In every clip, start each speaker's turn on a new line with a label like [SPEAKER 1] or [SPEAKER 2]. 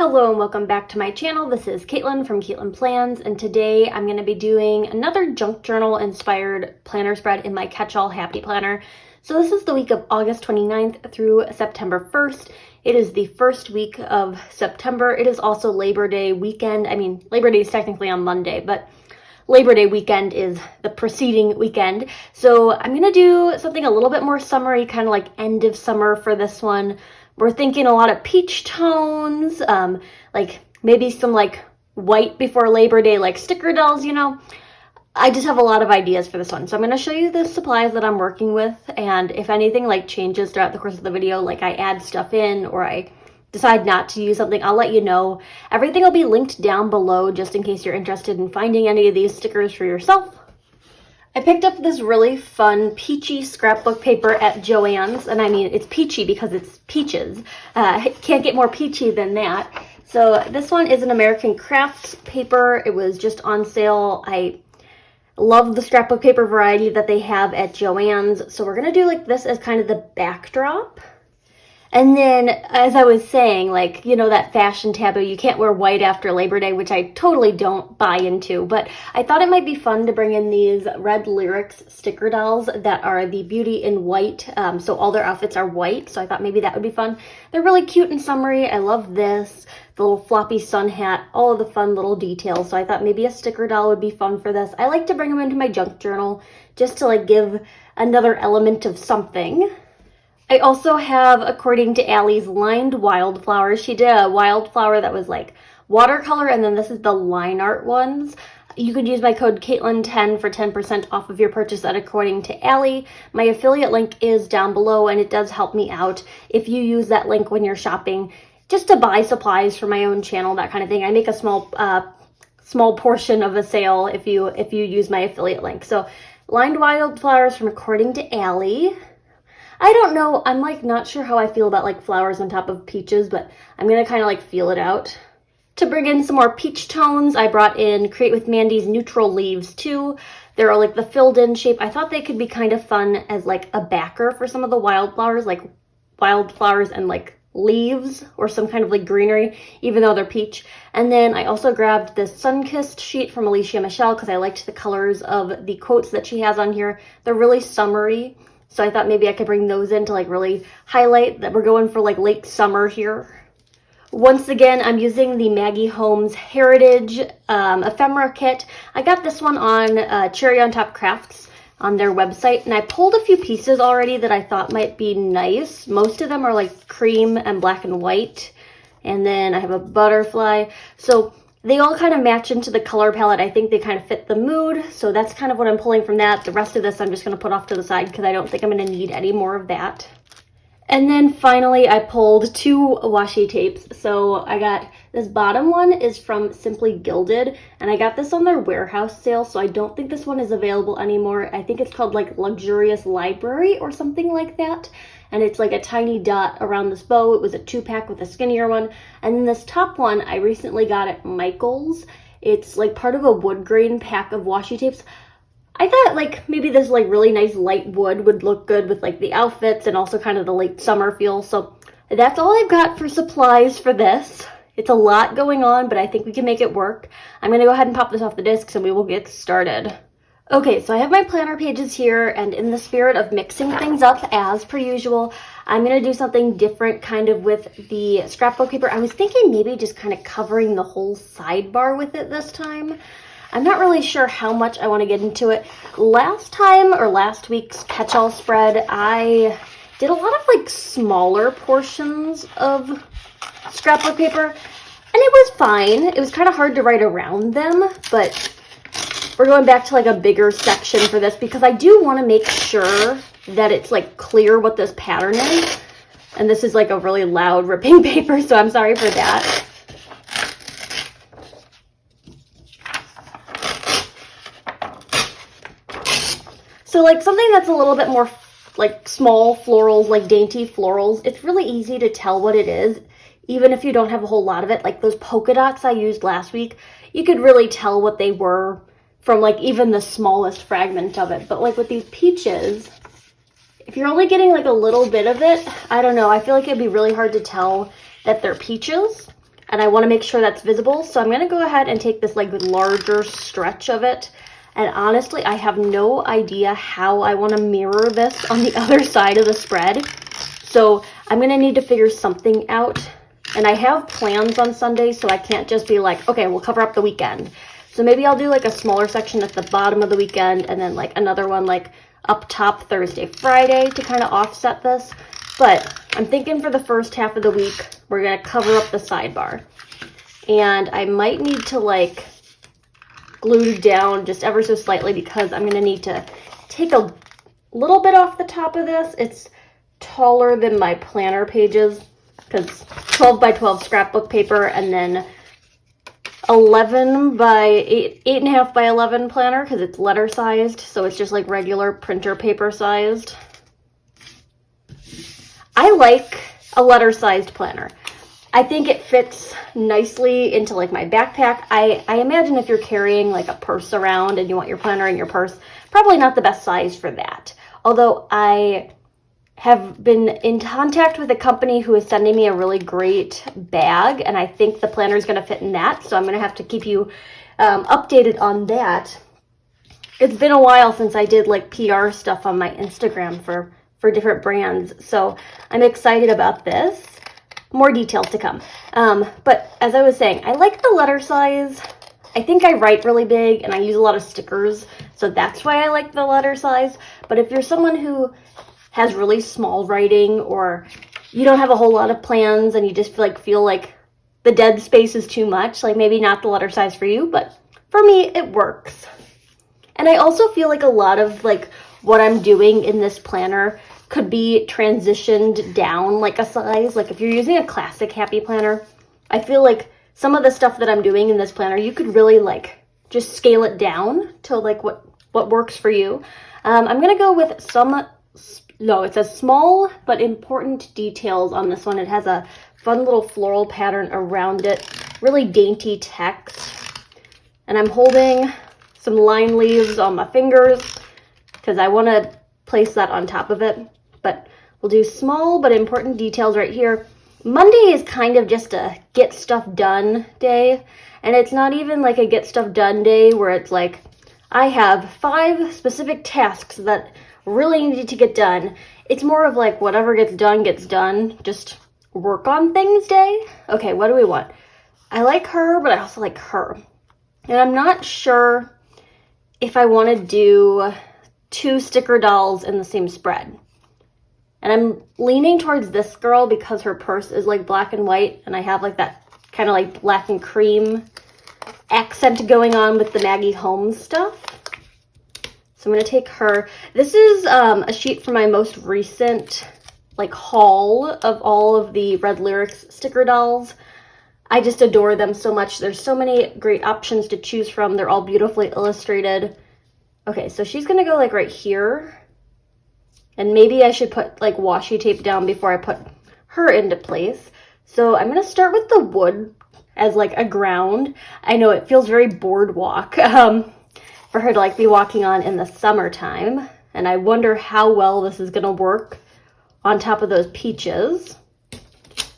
[SPEAKER 1] Hello and welcome back to my channel. This is Caitlin from Caitlin Plans, and today I'm going to be doing another junk journal inspired planner spread in my catch-all happy planner. So this is the week of August 29th through September 1st. It is the first week of September. It is also Labor Day weekend. I mean, Labor Day is technically on Monday, but Labor Day weekend is the preceding weekend. So I'm going to do something a little bit more summery, kind of like end of summer for this one. We're thinking a lot of peach tones, like maybe some like white before Labor Day, like sticker dolls, you know. I just have a lot of ideas for this one. So I'm going to show you the supplies that I'm working with, and if anything like changes throughout the course of the video, like I add stuff in or I decide not to use something, I'll let you know. Everything will be linked down below just in case you're interested in finding any of these stickers for yourself. I picked up this really fun Peachy scrapbook paper at Joann's, and I mean, it's peachy because it's peaches. Can't get more peachy than that. So this one is an American Crafts paper. It was just on sale. I love the scrapbook paper variety that they have at Joann's. So we're going to do like this as kind of the backdrop. And then, as I was saying, like, you know, that fashion taboo, you can't wear white after Labor Day, which I totally don't buy into. But I thought it might be fun to bring in these Red Lyrics sticker dolls that are the beauty in white. So all their outfits are white. So I thought maybe that would be fun. They're really cute and summery. I love this. The little floppy sun hat, all of the fun little details. So I thought maybe a sticker doll would be fun for this. I like to bring them into my junk journal just to like give another element of something. I also have, according to Allie's, lined wildflowers. She did a wildflower that was like watercolor, and then this is the line art ones. You could use my code Caitlin10 for 10% off of your purchase at According to Allie. My affiliate link is down below, and it does help me out if you use that link when you're shopping, just to buy supplies for my own channel, that kind of thing. I make a small portion of a sale if you use my affiliate link. So, lined wildflowers from According to Allie. I don't know, I'm like not sure how I feel about like flowers on top of peaches, but I'm gonna kind of like feel it out. To bring in some more peach tones, I brought in Create with Mandy's neutral leaves too. They're like the filled in shape. I thought they could be kind of fun as like a backer for some of the wildflowers, like wildflowers and like leaves or some kind of like greenery, even though they're peach. And then I also grabbed this sun-kissed sheet from Alicia Michelle because I liked the colors of the quotes that she has on here. They're really summery. So I thought maybe I could bring those in to like really highlight that we're going for like late summer here. Once again, I'm using the Maggie Holmes Heritage ephemera kit. I got this one on Cherry on Top Crafts on their website, and I pulled a few pieces already that I thought might be nice. Most of them are like cream and black and white. And then I have a butterfly. So they all kind of match into the color palette. I think they kind of fit the mood. So that's kind of what I'm pulling from that. The rest of this I'm just going to put off to the side because I don't think I'm going to need any more of that. And then finally I pulled two washi tapes. So I got this bottom one is from Simply Gilded, and I got this on their warehouse sale. So I don't think this one is available anymore. I think it's called like Luxurious Library or something like that. And it's like a tiny dot around this bow. It was a 2-pack with a skinnier one. And then this top one I recently got at Michael's. It's like part of a wood grain pack of washi tapes. I thought like maybe this like really nice light wood would look good with like the outfits and also kind of the late summer feel. So that's all I've got for supplies for this. It's a lot going on, but I think we can make it work. I'm going to go ahead and pop this off the discs and we will get started. Okay, so I have my planner pages here, and in the spirit of mixing things up as per usual, I'm going to do something different kind of with the scrapbook paper. I was thinking maybe just kind of covering the whole sidebar with it this time. I'm not really sure how much I want to get into it. Last week's catch-all spread, I did a lot of like smaller portions of scrapbook paper, and it was fine. It was kind of hard to write around them, but we're going back to like a bigger section for this because I do want to make sure that it's like clear what this pattern is. And this is like a really loud ripping paper, so I'm sorry for that. So like something that's a little bit more like small florals, like dainty florals, it's really easy to tell what it is, even if you don't have a whole lot of it. Like those polka dots I used last week, you could really tell what they were from like even the smallest fragment of it. But like with these peaches, if you're only getting like a little bit of it, I don't know, I feel like it'd be really hard to tell that they're peaches. and I want to make sure that's visible. So I'm going to go ahead and take this like larger stretch of it. And honestly, I have no idea how I want to mirror this on the other side of the spread. So I'm going to need to figure something out. And I have plans on Sunday, so I can't just be like, okay, we'll cover up the weekend. So maybe I'll do like a smaller section at the bottom of the weekend and then like another one like up top Thursday, Friday to kind of offset this. But I'm thinking for the first half of the week, we're going to cover up the sidebar. And I might need to like glue down just ever so slightly because I'm going to need to take a little bit off the top of this. It's taller than my planner pages because 12 by 12 scrapbook paper and then 11 by 8.5 by 11 planner because it's letter sized. So it's just like regular printer paper sized. I like a letter sized planner. I think it fits nicely into like my backpack. I imagine if you're carrying like a purse around and you want your planner in your purse, probably not the best size for that. Although I have been in contact with a company who is sending me a really great bag, and I think the planner is going to fit in that. So I'm going to have to keep you updated on that. It's been a while since I did like PR stuff on my Instagram for different brands. So I'm excited about this. More details to come. But as I was saying, I like the letter size. I think I write really big and I use a lot of stickers. So that's why I like the letter size. But if you're someone who has really small writing or you don't have a whole lot of plans and you just feel like the dead space is too much, like maybe not the letter size for you, but for me, it works. And I also feel like a lot of like what I'm doing in this planner could be transitioned down like a size. Like if you're using a classic happy planner, I feel like some of the stuff that I'm doing in this planner, you could really like just scale it down to like what works for you. I'm gonna go with it says small but important details on this one. It has a fun little floral pattern around it, really dainty text. And I'm holding some line leaves on my fingers because I want to place that on top of it. But we'll do small but important details right here. Monday is kind of just a get stuff done day. And it's not even like a get stuff done day where it's like, I have 5 specific tasks that really need to get done. It's more of like whatever gets done, just work on things day. Okay, what do we want? I like her, but I also like her. And I'm not sure if I want to do 2 sticker dolls in the same spread. And I'm leaning towards this girl because her purse is like black and white and I have like that kind of like black and cream accent going on with the Maggie Holmes stuff. So I'm going to take her. This is a sheet from my most recent like haul of all of the Red Lyrics sticker dolls. I just adore them so much. There's so many great options to choose from. They're all beautifully illustrated. Okay, so she's going to go like right here. And maybe I should put like washi tape down before I put her into place. So I'm going to start with the wood as like a ground. I know it feels very boardwalk for her to like be walking on in the summertime. And I wonder how well this is going to work on top of those peaches.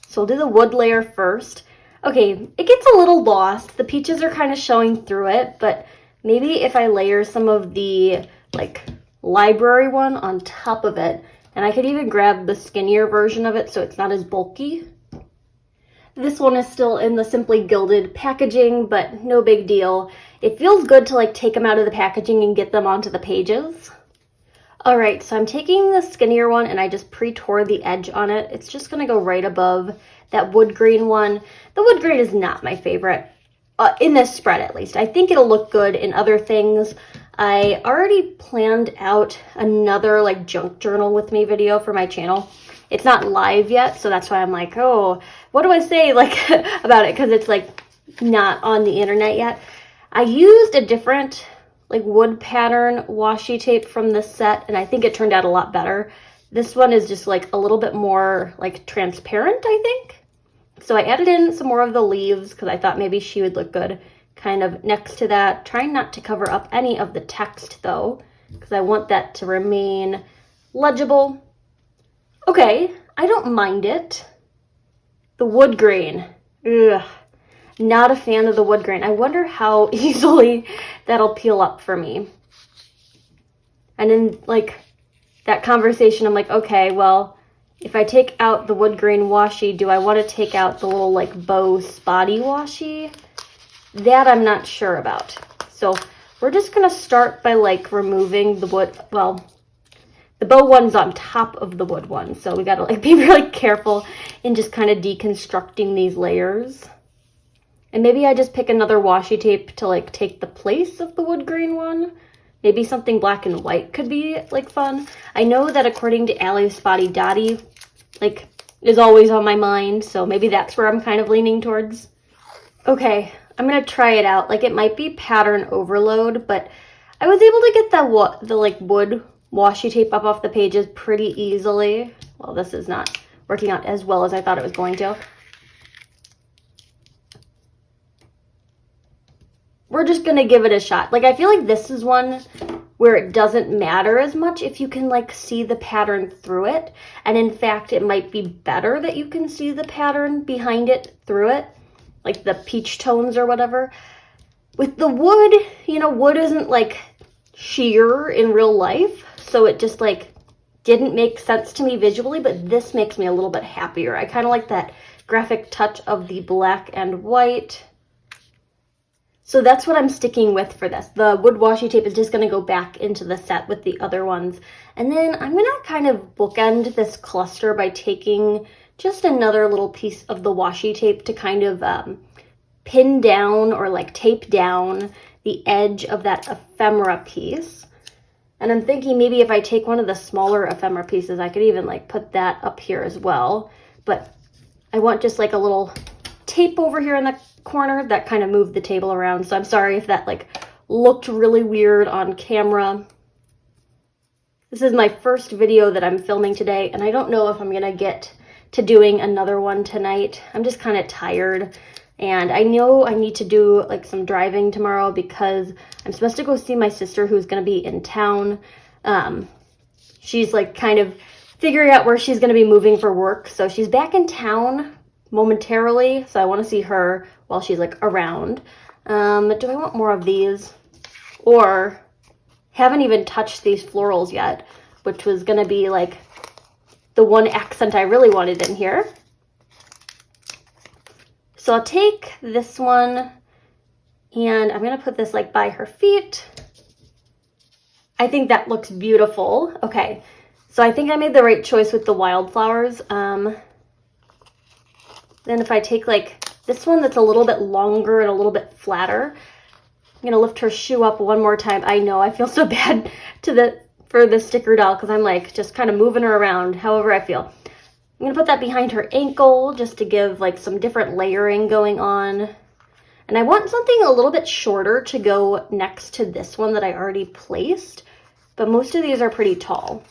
[SPEAKER 1] So we'll do the wood layer first. Okay, it gets a little lost. The peaches are kind of showing through it, but maybe if I layer some of the like library one on top of it, and I could even grab the skinnier version of it so it's not as bulky. This one is still in the Simply Gilded packaging, but no big deal. It feels good to like take them out of the packaging and get them onto the pages. All right, so I'm taking the skinnier one and I just pre-tore the edge on it. It's just gonna go right above that wood green one. The wood green is not my favorite, in this spread at least. I think it'll look good in other things. I already planned out another like junk journal with me video for my channel. It's not live yet, so that's why I'm like, oh, what do I say like about it? Because it's like not on the internet yet. I used a different like wood pattern washi tape from this set, and I think it turned out a lot better. This one is just like a little bit more like transparent, I think. So I added in some more of the leaves because I thought maybe she would look good kind of next to that. Trying not to cover up any of the text though, because I want that to remain legible. Okay, I don't mind it. The wood grain. Ugh. not a fan of the wood grain. I wonder how easily that'll peel up for me. And in like that conversation, I'm like, okay, well, if I take out the wood grain washi, do I want to take out the little like bow spotty washi? That I'm not sure about. So we're just going to start by like removing the wood. Well, the bow one's on top of the wood one. So we got to like be really careful in just kind of deconstructing these layers. And maybe I just pick another washi tape to like take the place of the wood grain one. Maybe something black and white could be like fun. I know that according to Allie, Spotty Dotty like is always on my mind. So maybe that's where I'm kind of leaning towards. Okay, I'm going to try it out. Like it might be pattern overload, but I was able to get the like wood washi tape up off the pages pretty easily. Well, this is not working out as well as I thought it was going to. We're just going to give it a shot. Like, I feel like this is one where it doesn't matter as much if you can, like, see the pattern through it. And, in fact, it might be better that you can see the pattern behind it through it, like the peach tones or whatever. With the wood, you know, wood isn't, like, sheer in real life. So it just, like, didn't make sense to me visually. But this makes me a little bit happier. I kind of like that graphic touch of the black and white. So that's what I'm sticking with for this. The wood washi tape is just going to go back into the set with the other ones. And then I'm going to kind of bookend this cluster by taking just another little piece of the washi tape to kind of pin down or like tape down the edge of that ephemera piece. And I'm thinking maybe if I take one of the smaller ephemera pieces, I could even like put that up here as well. But I want just like a little tape over here in the corner that kind of moved the table around. So I'm sorry if that like looked really weird on camera. This is my first video that I'm filming today, and I don't know if I'm gonna get to doing another one tonight. I'm just kind of tired, and I know I need to do like some driving tomorrow because I'm supposed to go see my sister who's gonna be in town. She's like kind of figuring out where she's gonna be moving for work. So she's back in town momentarily, so I want to see her while she's like around. Do I want more of these? Or haven't even touched these florals yet, which was gonna be like the one accent I really wanted in here. So I'll take this one and I'm gonna put this like by her feet. I think that looks beautiful. Okay, so I think I made the right choice with the wildflowers. Then if I take like this one that's a little bit longer and a little bit flatter, I'm going to lift her shoe up one more time. I know I feel so bad for the sticker doll because I'm like just kind of moving her around however I feel. I'm going to put that behind her ankle just to give like some different layering going on. And I want something a little bit shorter to go next to this one that I already placed, but most of these are pretty tall.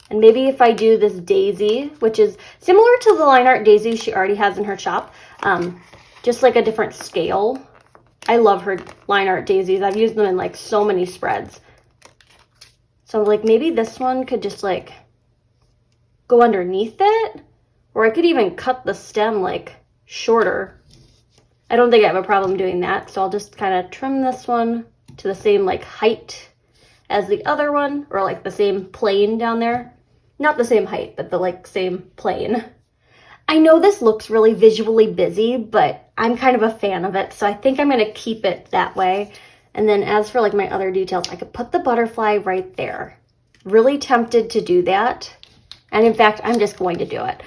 [SPEAKER 1] And maybe if I do this daisy, which is similar to the line art daisy she already has in her shop, just like a different scale. I love her line art daisies. I've used them in like so many spreads. So like maybe this one could just like go underneath it, or I could even cut the stem like shorter. I don't think I have a problem doing that. So I'll just kind of trim this one to the same like height as the other one, or like the same plane down there. Not the same height, but the like same plane. I know this looks really visually busy, but I'm kind of a fan of it, so I think I'm going to keep it that way. And then as for like my other details, I could put the butterfly right there. Really tempted to do that. And in fact, I'm just going to do it.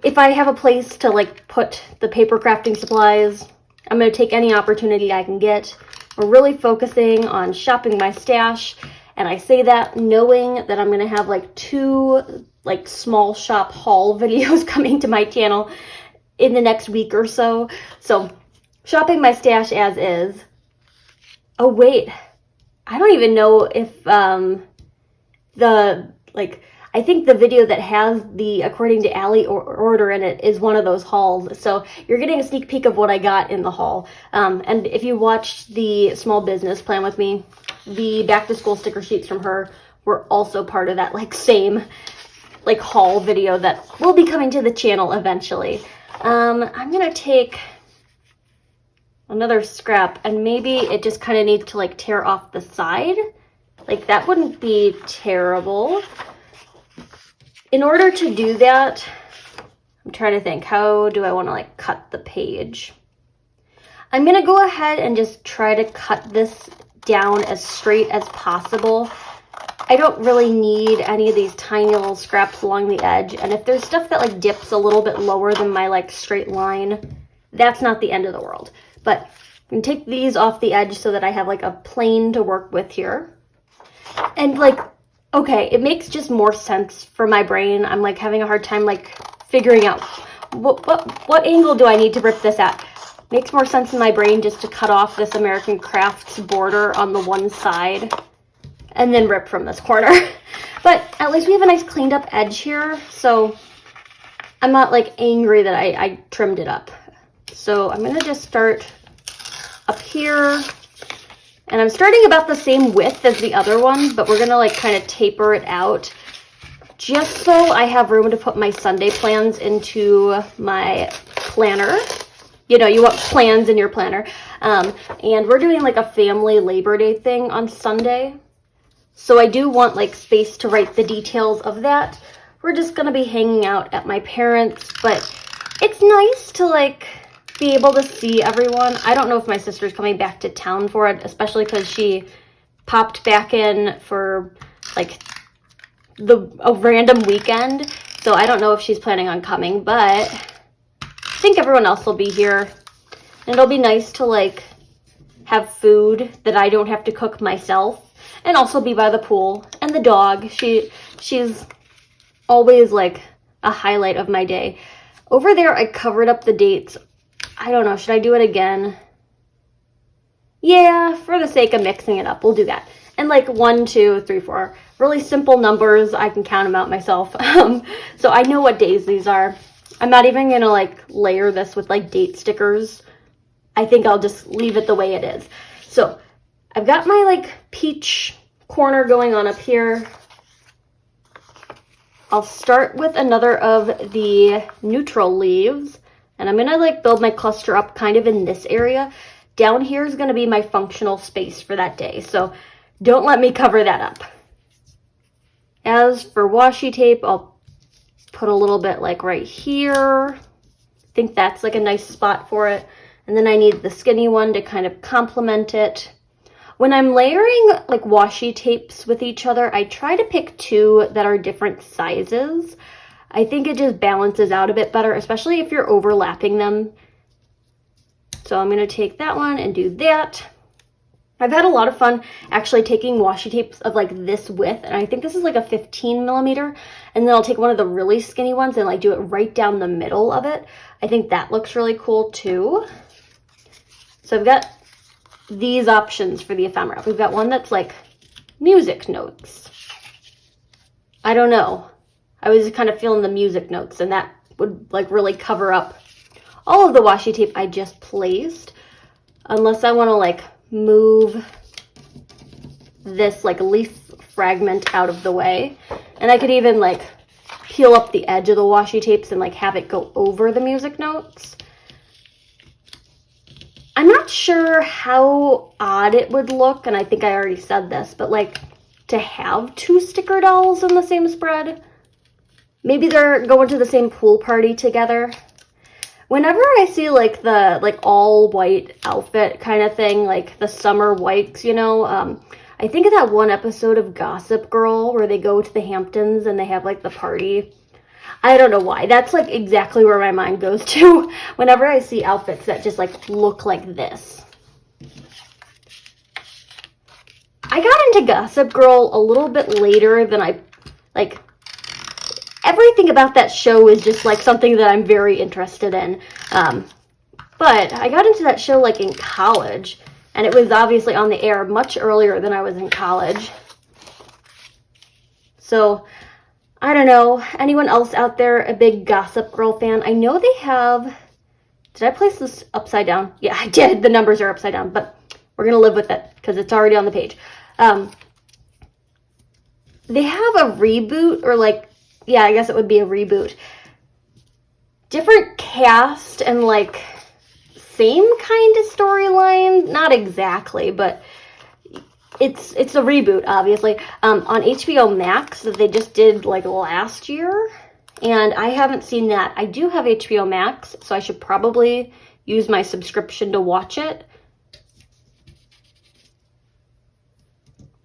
[SPEAKER 1] If I have a place to like put the paper crafting supplies, I'm going to take any opportunity I can get. We're really focusing on shopping my stash. And I say that knowing that I'm going to have like 2 like small shop haul videos coming to my channel in the next week or so. So shopping my stash as is. Oh wait, I don't even know if I think the video that has the according to Allie order in it is one of those hauls. So you're getting a sneak peek of what I got in the haul. And if you watched the small business plan with me, the back to school sticker sheets from her were also part of that like same like haul video that will be coming to the channel eventually. I'm gonna take another scrap, and maybe it just kind of needs to like tear off the side. Like that wouldn't be terrible. In order to do that, I'm trying to think, how do I want to like cut the page? I'm gonna go ahead and just try to cut this down as straight as possible. I don't really need any of these tiny little scraps along the edge, and if there's stuff that like dips a little bit lower than my like straight line, that's not the end of the world. But I'm gonna take these off the edge so that I have like a plane to work with here. And like, okay, it makes just more sense for my brain. I'm like having a hard time like figuring out what angle do I need to rip this at. Makes more sense in my brain just to cut off this American Crafts border on the one side and then rip from this corner. But at least we have a nice cleaned up edge here, so I'm not like angry that I trimmed it up. So I'm gonna just start up here, and I'm starting about the same width as the other one, but we're gonna like kind of taper it out just so I have room to put my Sunday plans into my planner. You know, you want plans in your planner. And we're doing like a family Labor Day thing on Sunday. So I do want like space to write the details of that. We're just gonna be hanging out at my parents', but it's nice to like be able to see everyone. I don't know if my sister's coming back to town for it, especially because she popped back in for like a random weekend. So I don't know if she's planning on coming, but I think everyone else will be here. And it'll be nice to like have food that I don't have to cook myself. And also be by the pool. And the dog, she's always like a highlight of my day. Over there, I covered up the dates. I don't know, should I do it again? Yeah, for the sake of mixing it up, we'll do that. And like 1, 2, 3, 4, really simple numbers. I can count them out myself. So I know what days these are. I'm not even gonna like layer this with like date stickers. I think I'll just leave it the way it is. So I've got my like peach corner going on up here. I'll start with another of the neutral leaves, and I'm gonna like build my cluster up kind of in this area. Down here is gonna be my functional space for that day, so don't let me cover that up. As for washi tape, I'll put a little bit like right here. I think that's like a nice spot for it. And then I need the skinny one to kind of complement it. When I'm layering like washi tapes with each other, I try to pick 2 that are different sizes. I think it just balances out a bit better, especially if you're overlapping them. So I'm gonna take that one and do that. I've had a lot of fun actually taking washi tapes of like this width, and I think this is like a 15 millimeter, and then I'll take one of the really skinny ones and like do it right down the middle of it. I think that looks really cool too. So I've got these options for the ephemera. We've got one that's like music notes. I don't know. I was kind of feeling the music notes, and that would like really cover up all of the washi tape I just placed, unless I want to like move this like leaf fragment out of the way. And I could even like peel up the edge of the washi tapes and like have it go over the music notes. I'm not sure how odd it would look, and I think I already said this, but like to have 2 sticker dolls in the same spread. Maybe they're going to the same pool party together. Whenever I see like the like all white outfit kind of thing, like the summer whites, you know, I think of that one episode of Gossip Girl where they go to the Hamptons and they have like the party. I don't know why. That's like exactly where my mind goes to whenever I see outfits that just like look like this. I got into Gossip Girl a little bit later than I like. Everything about that show is just like something that I'm very interested in. But I got into that show like in college, and it was obviously on the air much earlier than I was in college. So I don't know, anyone else out there a big Gossip Girl fan? I know they have, did I place this upside down? Yeah, I did. The numbers are upside down, but we're going to live with it because it's already on the page. They have a reboot, or like, yeah, I guess it would be a reboot. Different cast and like same kind of storyline, not exactly, but it's a reboot, obviously, on HBO Max that they just did like last year, and I haven't seen that. I do have HBO Max, so I should probably use my subscription to watch it.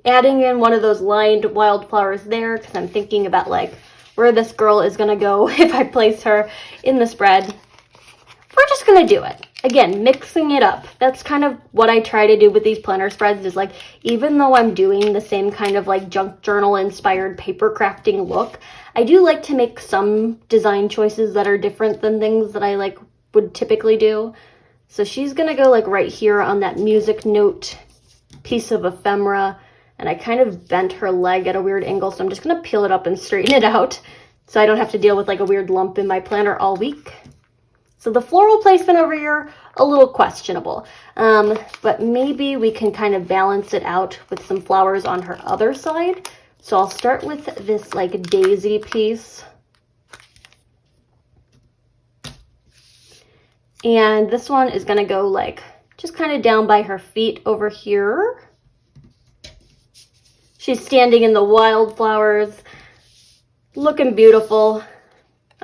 [SPEAKER 1] Adding in one of those lined wildflowers there, because I'm thinking about like where this girl is gonna go if I place her in the spread. We're just gonna do it. Again, mixing it up. That's kind of what I try to do with these planner spreads, is like, even though I'm doing the same kind of like junk journal inspired paper crafting look, I do like to make some design choices that are different than things that I like would typically do. So she's gonna go like right here on that music note piece of ephemera, and I kind of bent her leg at a weird angle, so I'm just gonna peel it up and straighten it out so I don't have to deal with like a weird lump in my planner all week. So the floral placement over here, a little questionable, but maybe we can kind of balance it out with some flowers on her other side. So I'll start with this like daisy piece. And this one is gonna go like just kind of down by her feet over here. She's standing in the wildflowers, looking beautiful.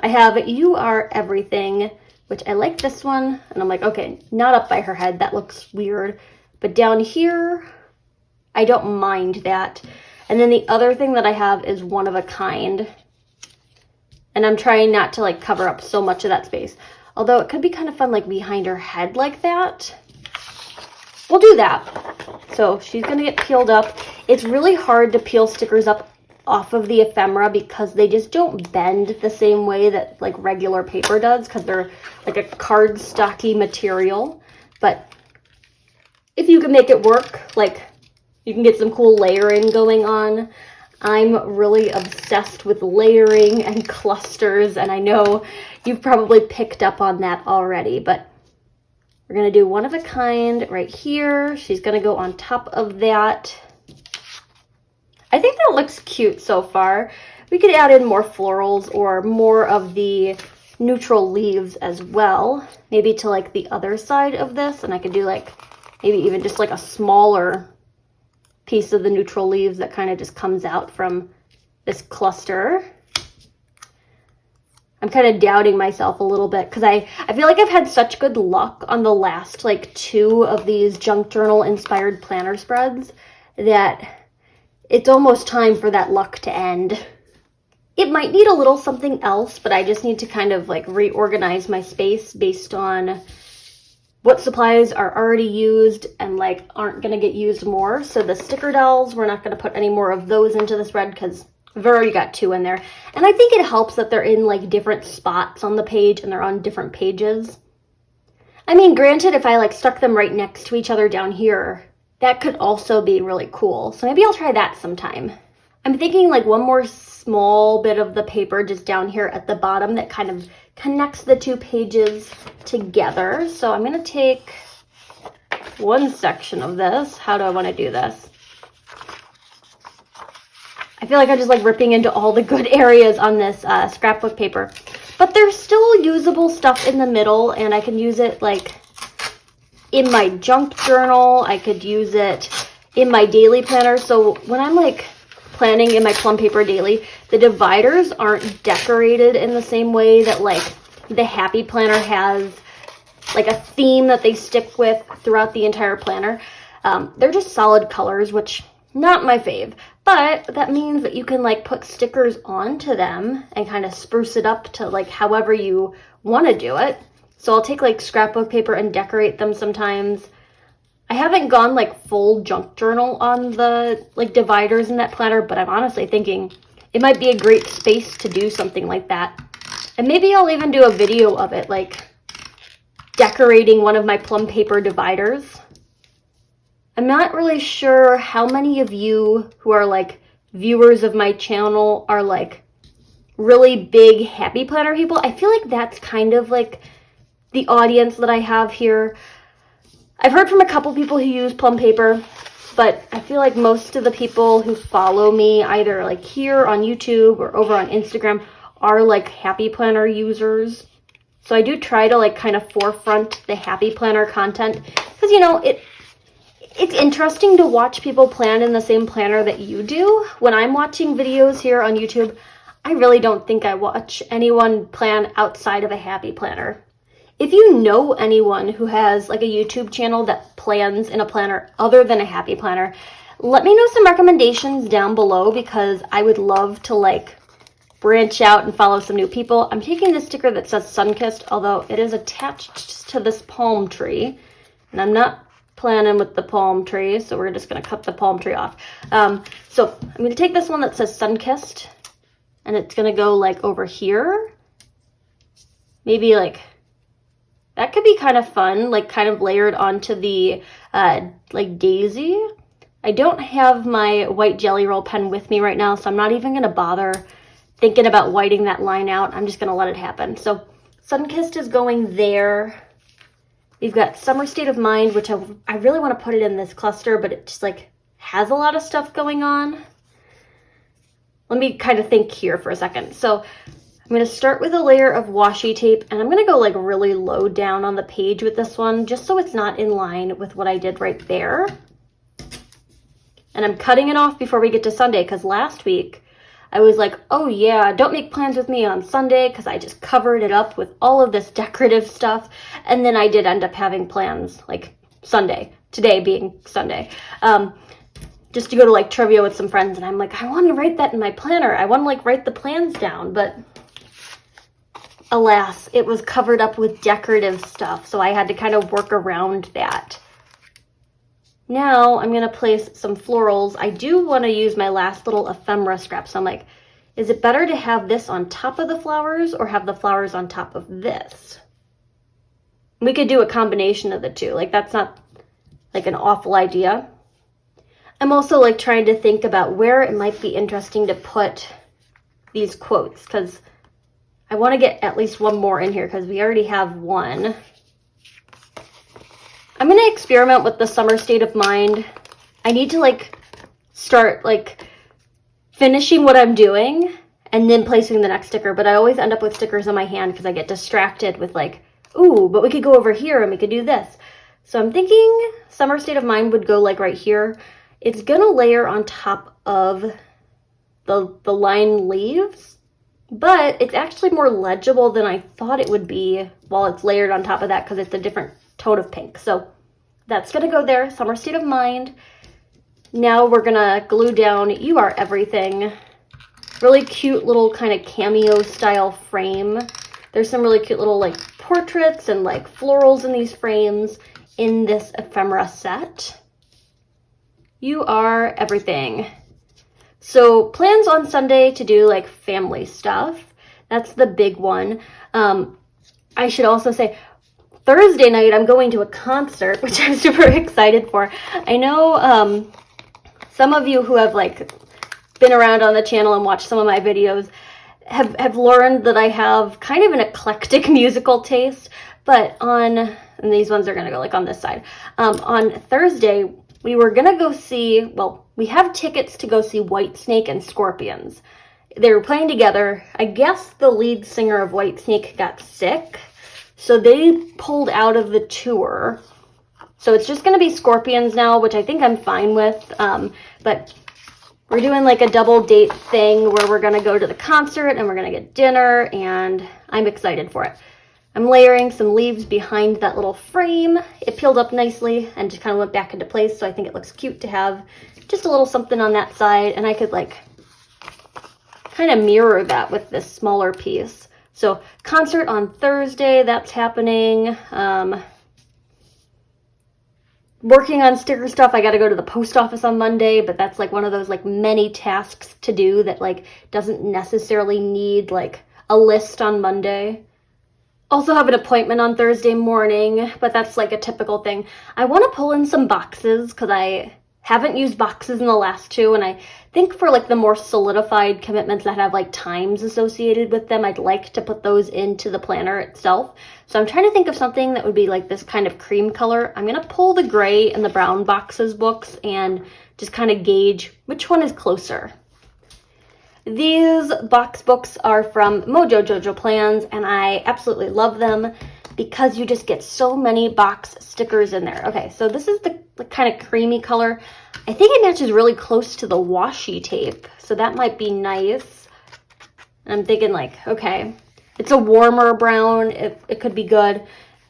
[SPEAKER 1] I have You Are Everything, which I like this one, and I'm like, okay, not up by her head, that looks weird. But down here, I don't mind that. And then the other thing that I have is One of a Kind. And I'm trying not to like cover up so much of that space. Although it could be kind of fun like behind her head like that. We'll do that. So she's gonna get peeled up. It's really hard to peel stickers up off of the ephemera because they just don't bend the same way that like regular paper does, because they're like a cardstocky material. But if you can make it work, like you can get some cool layering going on. I'm really obsessed with layering and clusters, and I know you've probably picked up on that already, but we're gonna do One of a Kind right here. She's gonna go on top of that. I think that looks cute so far. We could add in more florals or more of the neutral leaves as well. Maybe to like the other side of this, and I could do like maybe even just like a smaller piece of the neutral leaves that kind of just comes out from this cluster. I'm kind of doubting myself a little bit because I feel like I've had such good luck on the last like 2 of these junk journal inspired planner spreads that it's almost time for that luck to end. It might need a little something else, but I just need to kind of like reorganize my space based on what supplies are already used and like aren't gonna get used more. So the sticker dolls, we're not gonna put any more of those into the spread because I've already got 2 in there. And I think it helps that they're in like different spots on the page and they're on different pages. I mean, granted, if I like stuck them right next to each other down here, that could also be really cool. So maybe I'll try that sometime. I'm thinking like one more small bit of the paper just down here at the bottom that kind of connects the 2 pages together. So I'm gonna take one section of this. How do I wanna do this? I feel like I'm just like ripping into all the good areas on this scrapbook paper. But there's still usable stuff in the middle, and I can use it like in my junk journal. I could use it in my daily planner. So when I'm like planning in my plum paper daily, the dividers aren't decorated in the same way that like the Happy Planner has like a theme that they stick with throughout the entire planner. They're just solid colors, which not my fave, but that means that you can like put stickers onto them and kind of spruce it up to like however you want to do it. So I'll take like scrapbook paper and decorate them sometimes. I haven't gone like full junk journal on the like dividers in that planner, but I'm honestly thinking it might be a great space to do something like that. And maybe I'll even do a video of it, like decorating one of my plum paper dividers. I'm not really sure how many of you who are like viewers of my channel are like really big Happy Planner people. I feel like that's kind of like the audience that I have here. I've heard from a couple people who use plum paper, but I feel like most of the people who follow me either like here on YouTube or over on Instagram are like Happy Planner users. So I do try to like kind of forefront the happy planner content because, you know, it's interesting to watch people plan in the same planner that you do. When I'm watching videos here on YouTube, I really don't think I watch anyone plan outside of a happy planner. If you know anyone who has like a YouTube channel that plans in a planner other than a happy planner, let me know some recommendations down below because I would love to like branch out and follow some new people. I'm taking the sticker that says Sunkissed, although it is attached to this palm tree, and I'm not planning with the palm tree, so we're just going to cut the palm tree off. So I'm going to take this one that says Sunkissed, and it's going to go like over here. Maybe like, that could be kind of fun, like kind of layered onto the like daisy. I don't have my white Jelly Roll pen with me right now, so I'm not even going to bother thinking about whiting that line out. I'm just going to let it happen. So Sunkissed is going there. We've got Summer State of Mind, which I really want to put it in this cluster, but it just like has a lot of stuff going on. Let me kind of think here for a second. So I'm going to start with a layer of washi tape, and I'm going to go like really low down on the page with this one, just so it's not in line with what I did right there. And I'm cutting it off before we get to Sunday, because last week I was like, oh yeah, don't make plans with me on Sunday, because I just covered it up with all of this decorative stuff. And then I did end up having plans like Sunday, today being Sunday, just to go to like trivia with some friends. And I'm like, I want to write that in my planner. I want to like write the plans down, but alas, it was covered up with decorative stuff. So I had to kind of work around that. Now I'm going to place some florals. I do want to use my last little ephemera scrap. So I'm like, is it better to have this on top of the flowers or have the flowers on top of this? We could do a combination of the two. Like, that's not like an awful idea. I'm also like trying to think about where it might be interesting to put these quotes, because I want to get at least one more in here because we already have one. I'm going to experiment with the Summer State of Mind. I need to like start like finishing what I'm doing and then placing the next sticker, but I always end up with stickers on my hand because I get distracted with like, ooh, but we could go over here and we could do this. So I'm thinking Summer State of Mind would go like right here. It's going to layer on top of the lime leaves, but it's actually more legible than I thought it would be while it's layered on top of that because it's a different tone of pink. So that's going to go there, Summer State of Mind. Now we're going to glue down You Are Everything. Really cute little kind of cameo style frame. There's some really cute little like portraits and like florals in these frames in this ephemera set. You Are Everything. So plans on Sunday to do like family stuff. That's the big one. I should also say Thursday night I'm going to a concert, which I'm super excited for. I know some of you who have like been around on the channel and watched some of my videos have learned that I have kind of an eclectic musical taste, but and these ones are going to go like on this side. On Thursday, we were going to go see, well, we have tickets to go see Whitesnake and Scorpions. They were playing together. I guess the lead singer of Whitesnake got sick, so they pulled out of the tour. So it's just going to be Scorpions now, which I think I'm fine with. But we're doing like a double date thing where we're going to go to the concert and we're going to get dinner, and I'm excited for it. I'm layering some leaves behind that little frame. It peeled up nicely and just kind of went back into place, so I think it looks cute to have just a little something on that side, and I could like kind of mirror that with this smaller piece. So concert on Thursday, that's happening. Working on sticker stuff, I got to go to the post office on Monday, but that's like one of those like many tasks to do that like doesn't necessarily need like a list on Monday. Also have an appointment on Thursday morning, but that's like a typical thing. I want to pull in some boxes because I haven't used boxes in the last two, and I think for like the more solidified commitments that have like times associated with them, I'd like to put those into the planner itself. So I'm trying to think of something that would be like this kind of cream color. I'm going to pull the gray and the brown boxes books and just kind of gauge which one is closer. These box books are from Mojo Jojo Plans, and I absolutely love them because you just get so many box stickers in there. Okay, so this is the kind of creamy color. I think it matches really close to the washi tape, so that might be nice. And I'm thinking like, okay, it's a warmer brown. It could be good.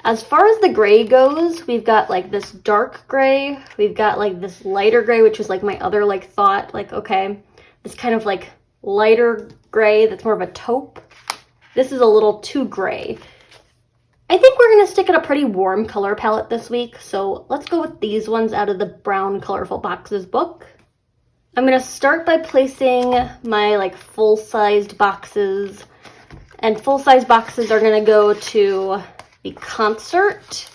[SPEAKER 1] As far as the gray goes, we've got like this dark gray. We've got like this lighter gray, which was like my other like thought, like, okay, this kind of like lighter gray that's more of a taupe. This is a little too gray. I think we're going to stick in a pretty warm color palette this week, so let's go with these ones out of the Brown Colorful Boxes book. I'm going to start by placing my like full-sized boxes, and full-size boxes are going to go to the concert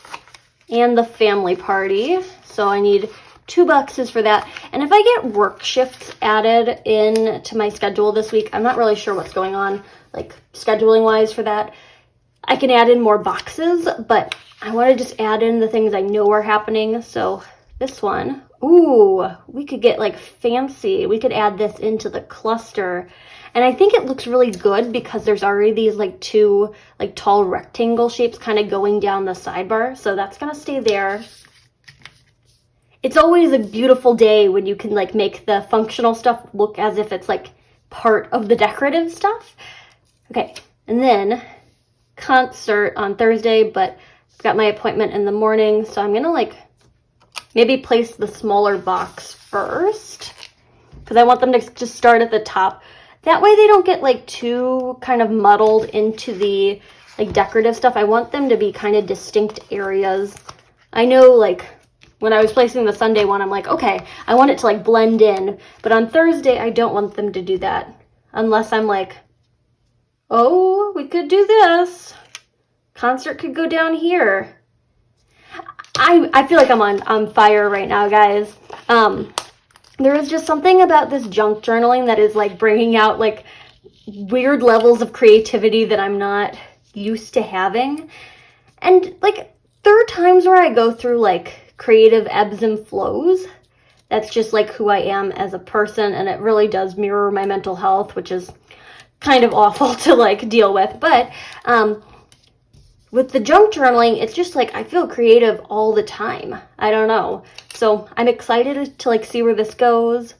[SPEAKER 1] and the family party, so I need 2 boxes for that. And if I get work shifts added in to my schedule this week, I'm not really sure what's going on, like scheduling wise for that. I can add in more boxes, but I want to just add in the things I know are happening. So this one, ooh, we could get like fancy. We could add this into the cluster. And I think it looks really good because there's already these like 2 like tall rectangle shapes kind of going down the sidebar. So that's going to stay there. It's always a beautiful day when you can like make the functional stuff look as if it's like part of the decorative stuff. Okay, and then concert on Thursday, but I've got my appointment in the morning, so I'm gonna like maybe place the smaller box first because I want them to just start at the top. That way they don't get like too kind of muddled into the like decorative stuff. I want them to be kind of distinct areas. I know like when I was placing the Sunday one, I'm like, okay, I want it to like blend in. But on Thursday, I don't want them to do that. Unless I'm like, oh, we could do this. Concert could go down here. I feel like I'm on fire right now, guys. There is just something about this junk journaling that is like bringing out like weird levels of creativity that I'm not used to having. And like there are times where I go through like creative ebbs and flows. That's just like who I am as a person, and it really does mirror my mental health, which is kind of awful to like deal with. But with the junk journaling, it's just like I feel creative all the time. I don't know. So I'm excited to like see where this goes.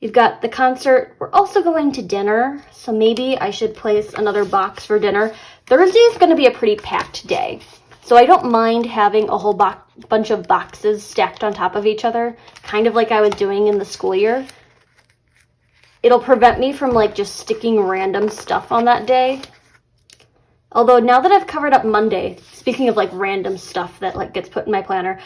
[SPEAKER 1] You've got the concert. We're also going to dinner, so maybe I should place another box for dinner. Thursday is going to be a pretty packed day. So I don't mind having a whole bunch of boxes stacked on top of each other, kind of like I was doing in the school year. It'll prevent me from like just sticking random stuff on that day. Although now that I've covered up Monday, speaking of like random stuff that like gets put in my planner,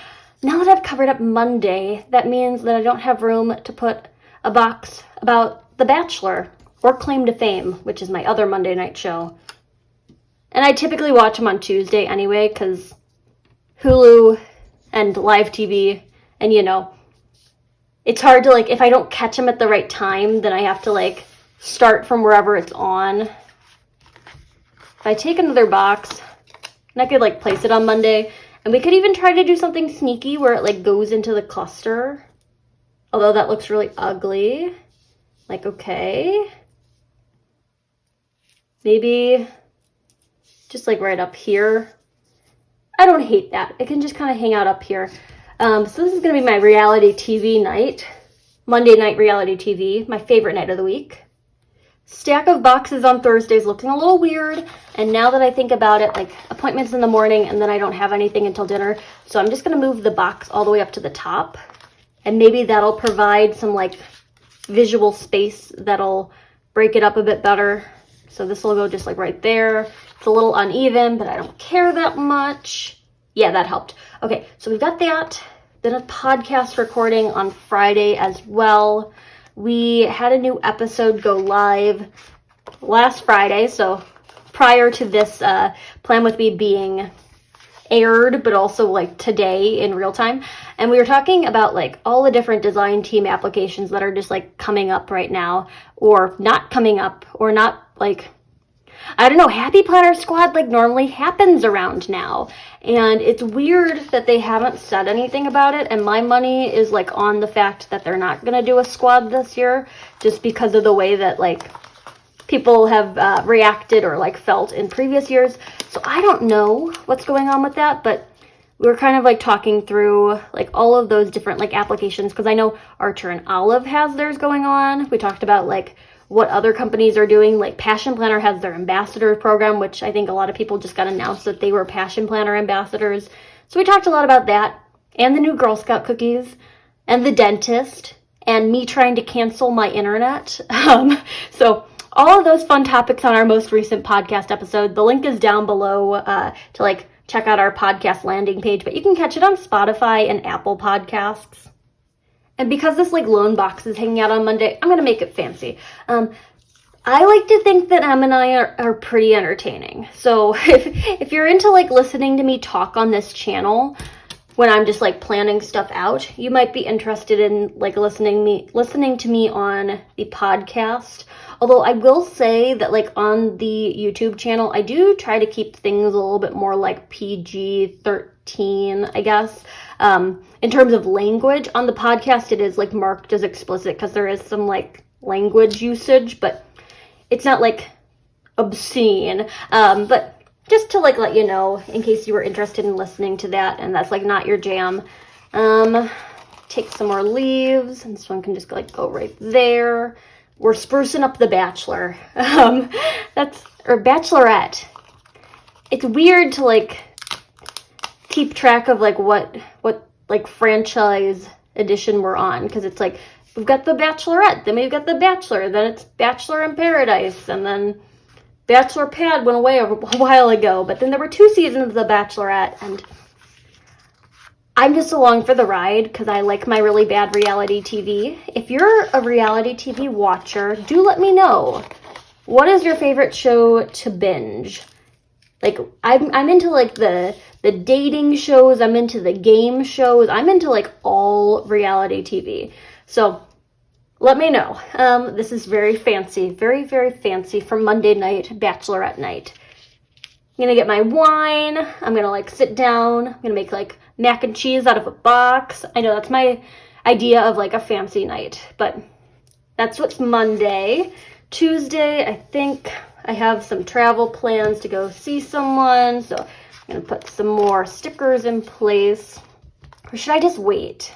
[SPEAKER 1] now that I've covered up Monday, that means that I don't have room to put a box about The Bachelor or Claim to Fame, which is my other Monday night show. And I typically watch them on Tuesday anyway, because Hulu and live TV, and you know, it's hard to like, if I don't catch them at the right time, then I have to like start from wherever it's on. If I take another box, and I could like place it on Monday, and we could even try to do something sneaky where it like goes into the cluster. Although that looks really ugly. Like, okay. Maybe just like right up here. I don't hate that. It can just kind of hang out up here. So this is going to be my reality TV night. Monday night reality TV, my favorite night of the week. Stack of boxes on Thursdays looking a little weird. And now that I think about it, like appointments in the morning and then I don't have anything until dinner. So I'm just going to move the box all the way up to the top. And maybe that'll provide some like visual space that'll break it up a bit better. So this will go just like right there. It's a little uneven, but I don't care that much. Yeah, that helped. Okay, so we've got that. Then a podcast recording on Friday as well. We had a new episode go live last Friday, so prior to this Plan With Me being aired, but also like today in real time. And we were talking about like all the different design team applications that are just like coming up right now, or not coming up, or not like, I don't know, Happy Planner Squad like normally happens around now. And it's weird that they haven't said anything about it. And my money is like on the fact that they're not going to do a squad this year. just because of the way that like people have reacted or like felt in previous years. So I don't know what's going on with that, but we were kind of like talking through like all of those different like applications, because I know Archer and Olive has theirs going on. We talked about like what other companies are doing. Like Passion Planner has their ambassador program, which I think a lot of people just got announced that they were Passion Planner ambassadors. So we talked a lot about that, and the new Girl Scout cookies, and the dentist, and me trying to cancel my internet. So all of those fun topics on our most recent podcast episode. The link is down below to like check out our podcast landing page, but you can catch it on Spotify and Apple Podcasts. And because this like lone box is hanging out on Monday, I'm gonna make it fancy. I like to think that Em and I are pretty entertaining. So if you're into like listening to me talk on this channel when I'm just like planning stuff out, you might be interested in like listening to me on the podcast. Although I will say that like on the YouTube channel, I do try to keep things a little bit more like PG-13, I guess. In terms of language, on the podcast, it is like marked as explicit because there is some like language usage, but it's not like obscene. But just to like let you know, in case you were interested in listening to that and that's like not your jam. Take some more leaves, and this one can just like go right there. We're sprucing up the Bachelor. Or Bachelorette. It's weird to like keep track of like what like franchise edition we're on, because it's like we've got the Bachelorette, then we've got the Bachelor, then it's Bachelor in Paradise, and then Bachelor Pad went away a while ago, but then there were 2 seasons of the Bachelorette, and I'm just along for the ride because I like my really bad reality TV. If you're a reality TV watcher, do let me know. What is your favorite show to binge? Like, I'm into like the dating shows, I'm into the game shows, I'm into like all reality TV. So let me know. This is very fancy, very, very fancy for Monday night, Bachelorette night. I'm gonna get my wine, I'm gonna like sit down, I'm gonna make like mac and cheese out of a box. I know that's my idea of like a fancy night, but that's what's Monday. Tuesday, I think I have some travel plans to go see someone, so I'm gonna put some more stickers in place. Or should I just wait?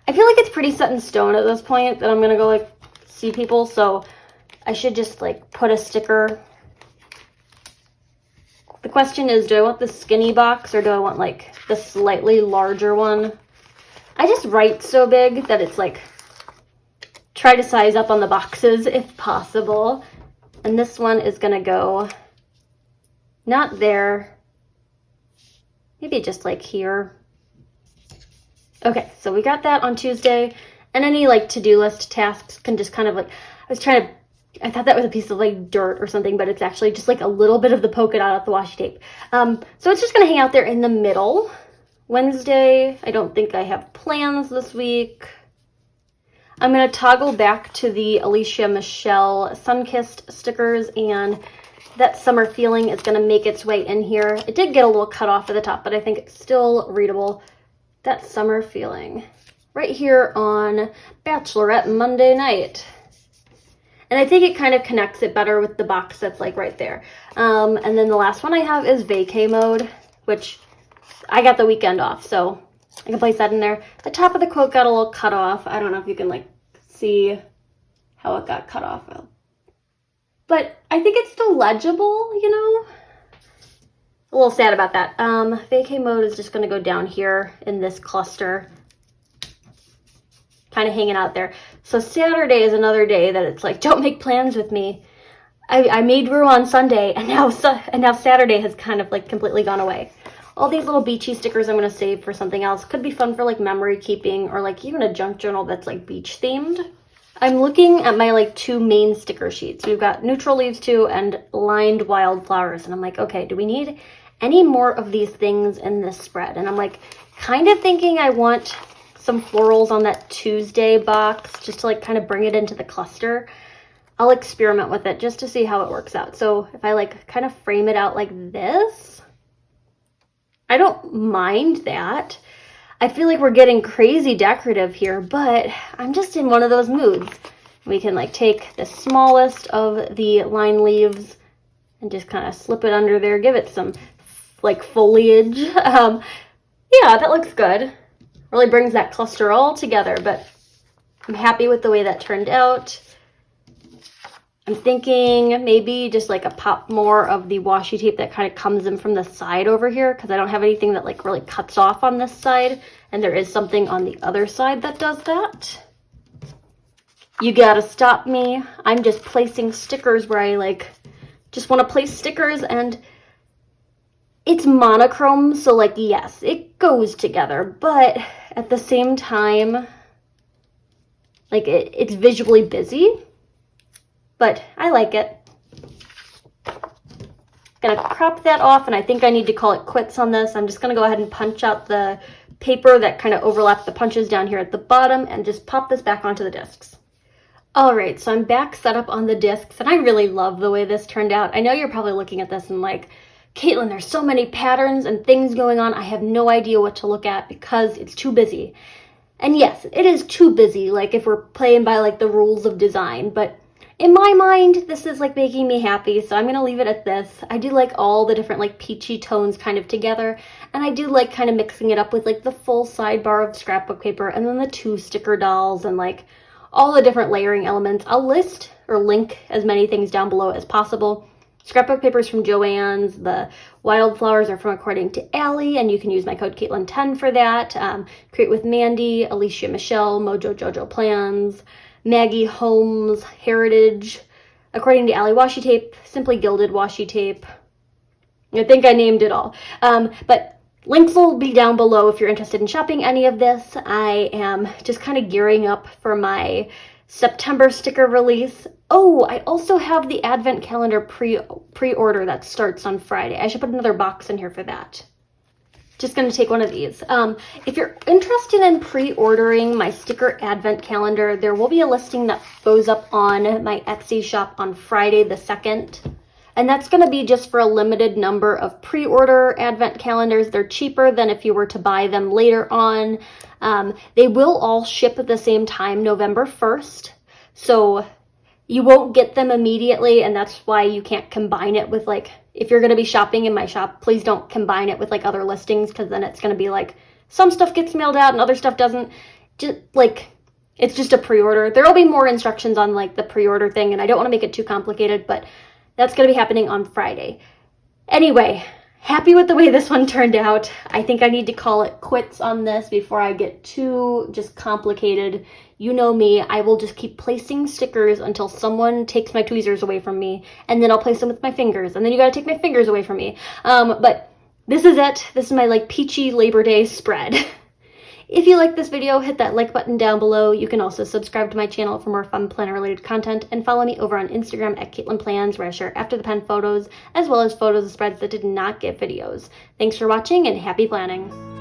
[SPEAKER 1] I feel like it's pretty set in stone at this point that I'm gonna go like see people, so I should just like put a sticker. The question is, do I want the skinny box or do I want like the slightly larger one? I just write so big that it's like, try to size up on the boxes if possible. And this one is gonna go not there, maybe just like here. Okay, so we got that on Tuesday, and any like to-do list tasks can just kind of like, I thought that was a piece of like dirt or something, but it's actually just like a little bit of the polka dot off the washi tape. So it's just gonna hang out there in the middle. Wednesday, I don't think I have plans this week. I'm gonna toggle back to the Alicia Michelle Sunkissed stickers, and that summer feeling is gonna make its way in here. It did get a little cut off at the top, but I think it's still readable. That summer feeling right here on Bachelorette Monday night. And I think it kind of connects it better with the box that's like right there. And then the last one I have is vacay mode, which I got the weekend off, so I can place that in there. The top of the quote got a little cut off. I don't know if you can like see how it got cut off. But I think it's still legible, you know? A little sad about that. Vacay mode is just gonna go down here in this cluster, kind of hanging out there. So Saturday is another day that it's like, don't make plans with me. I made room on Sunday, and now Saturday has kind of like completely gone away. All these little beachy stickers I'm gonna save for something else. Could be fun for like memory keeping, or like even a junk journal that's like beach themed. I'm looking at my like 2 main sticker sheets. We've got neutral leaves 2 and lined wildflowers, and I'm like, okay, do we need any more of these things in this spread? And I'm like kind of thinking I want some florals on that Tuesday box just to like kind of bring it into the cluster. I'll experiment with it just to see how it works out. So if I like kind of frame it out like this, I don't mind that. I feel like we're getting crazy decorative here, but I'm just in one of those moods. We can like take the smallest of the line leaves and just kind of slip it under there, give it some like foliage. Yeah, that looks good. Really brings that cluster all together, but I'm happy with the way that turned out. I'm thinking maybe just like a pop more of the washi tape that kind of comes in from the side over here, because I don't have anything that like really cuts off on this side, and there is something on the other side that does that. You gotta stop me. I'm just placing stickers where I like just want to place stickers, and it's monochrome, so like yes, it goes together, but at the same time, like it's visually busy. But I like it. Gonna crop that off, and I think I need to call it quits on this. I'm just gonna go ahead and punch out the paper that kind of overlapped the punches down here at the bottom and just pop this back onto the discs. All right, so I'm back set up on the discs, and I really love the way this turned out. I know you're probably looking at this and like, Caitlin, there's so many patterns and things going on. I have no idea what to look at because it's too busy. And yes, it is too busy, like if we're playing by like the rules of design, but in my mind, this is like making me happy, so I'm gonna leave it at this. I do like all the different like peachy tones kind of together, and I do like kind of mixing it up with like the full sidebar of scrapbook paper and then the 2 sticker dolls and like all the different layering elements. I'll list or link as many things down below as possible. Scrapbook papers from Joann's, the wildflowers are from According to Allie, and you can use my code Caitlin10 for that. Create with Mandy, Alicia Michelle, Mojo Jojo Plans, Maggie Holmes, Heritage, According to Allie washi tape, Simply Gilded washi tape. I think I named it all. But links will be down below if you're interested in shopping any of this. I am just kind of gearing up for my September sticker release. Oh, I also have the Advent calendar pre-order that starts on Friday. I should put another box in here for that. Just going to take one of these. If you're interested in pre-ordering my sticker advent calendar, there will be a listing that goes up on my Etsy shop on Friday the 2nd. And that's going to be just for a limited number of pre-order advent calendars. They're cheaper than if you were to buy them later on. They will all ship at the same time, November 1st. So you won't get them immediately, and that's why you can't combine it with like, if you're going to be shopping in my shop, please don't combine it with like other listings, because then it's going to be like some stuff gets mailed out and other stuff doesn't. Just like, it's just a pre-order. There will be more instructions on like the pre-order thing, and I don't want to make it too complicated, but that's going to be happening on Friday. Anyway, happy with the way this one turned out. I think I need to call it quits on this before I get too just complicated. You know me, I will just keep placing stickers until someone takes my tweezers away from me, and then I'll place them with my fingers, and then you gotta take my fingers away from me. But this is it. This is my like peachy Labor Day spread. If you like this video, hit that like button down below. You can also subscribe to my channel for more fun planner related content, and follow me over on Instagram at Caitlin Plans, where I share after the pen photos, as well as photos of spreads that did not get videos. Thanks for watching, and happy planning.